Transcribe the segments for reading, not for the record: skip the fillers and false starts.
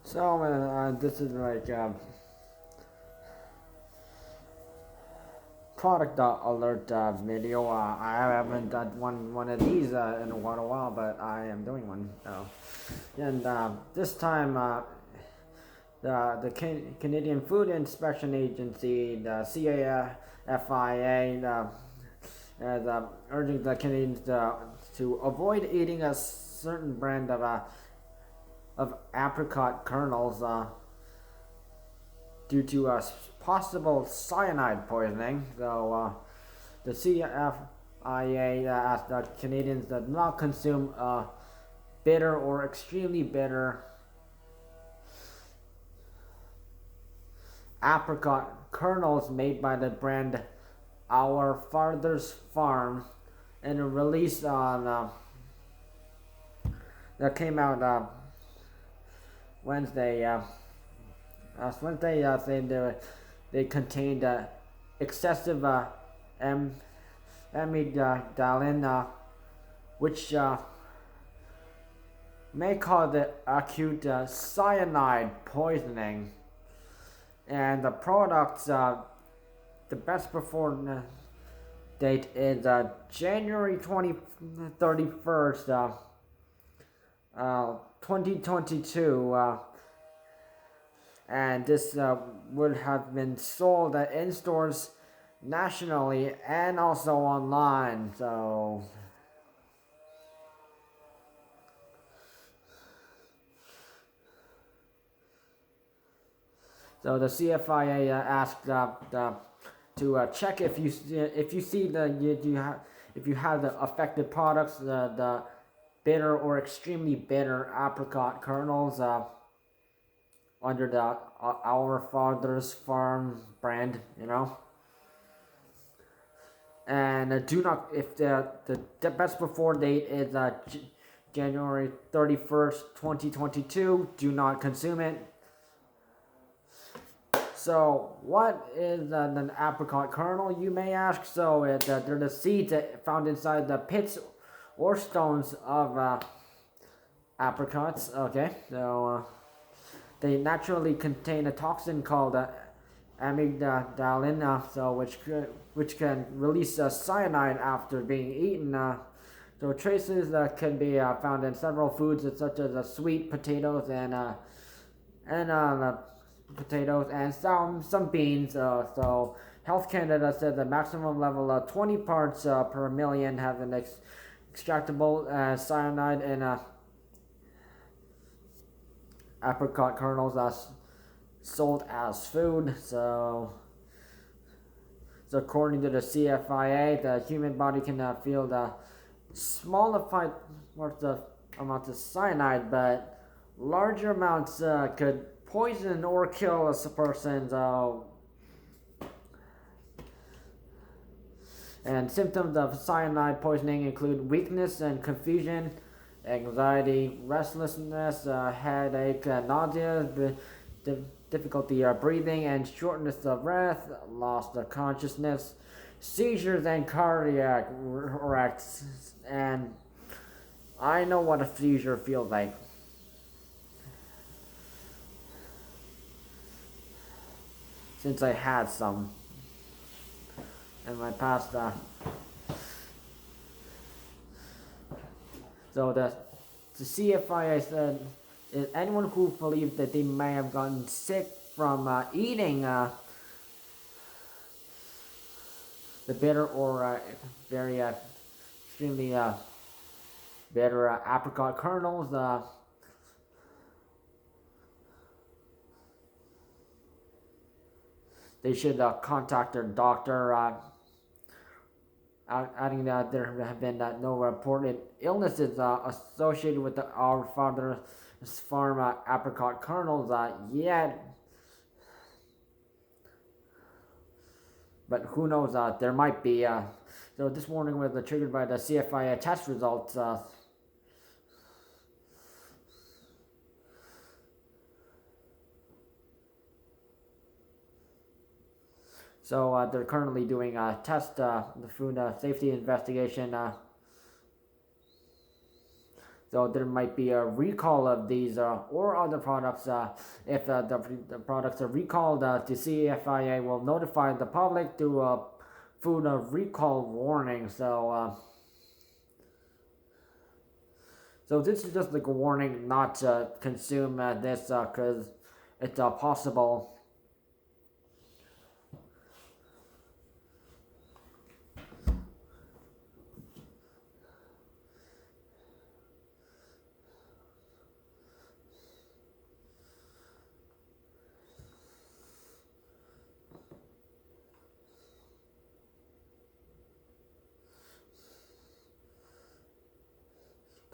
This is like product alert video. I haven't done one of these in quite a while, but I am doing one. And this time, the Canadian Food Inspection Agency, the CFIA, is urging the Canadians to avoid eating a certain brand of apricot kernels due to possible cyanide poisoning. The CFIA asked that Canadians that not consume bitter or extremely bitter apricot kernels made by the brand Our Father's Farm, in a release on that came out Wednesday. Last Wednesday, saying they contained excessive amygdalin, which may cause the acute cyanide poisoning. And the products, the best before date is January 31st, 2022. And this would have been sold in stores nationally and also online. So the CFIA asked to check if you see if you have the affected products, the bitter or extremely bitter apricot kernels under the Our Father's Farm brand, And do not, if the best before date is January 31st, 2022, do not consume it. So, what is an apricot kernel, you may ask? So, they're the seeds found inside the pits or stones of apricots. Okay, so they naturally contain a toxin called amygdalin, which can release cyanide after being eaten. So traces can be found in several foods such as sweet potatoes and potatoes and some beans. So Health Canada said the maximum level of 20 parts per million have an extractable cyanide in apricot kernels sold as food. So according to the CFIA, the human body can feel the smallified amounts of cyanide, but larger amounts could poison or kill a person. And symptoms of cyanide poisoning include weakness and confusion, anxiety, restlessness, headache, nausea, difficulty breathing, and shortness of breath, loss of consciousness, seizures, and cardiac arrests. And I know what a seizure feels like. Since I had some in my past. So the CFIA said anyone who believes that they may have gotten sick from eating the bitter or very extremely bitter apricot kernels, they should contact their doctor. Adding that there have been no reported illnesses associated with the Our Father's Farm apricot kernels yet. But who knows, there might be. So this warning was triggered by the CFIA test results. So they're currently doing a test, the food safety investigation. So there might be a recall of these or other products. If the products are recalled, the CFIA will notify the public through a food recall warning. So this is just like a warning not to consume this because it's possible.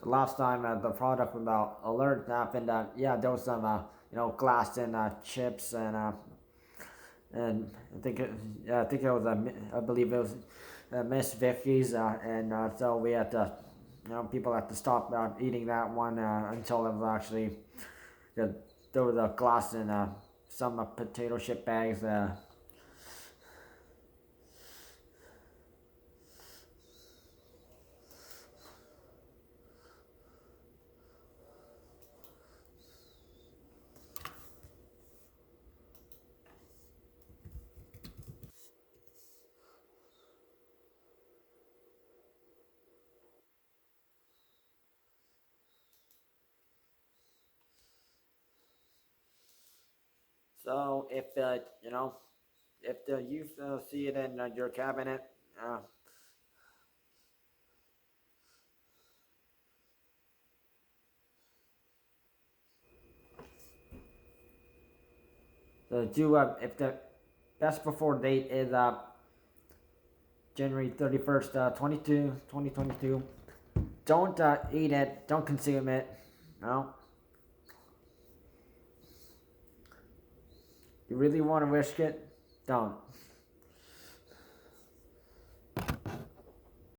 The last time the product without alert happened, yeah, there was some glass and chips and I think it was I believe it was Miss Vicky's and so we had to people had to stop eating that one until it was actually there was a glass and some potato chip bags. So if if you see it in your cabinet, uh, so do if the best before date is January 31st, 2022. Don't eat it. Don't consume it. No. You really want to risk it? Don't.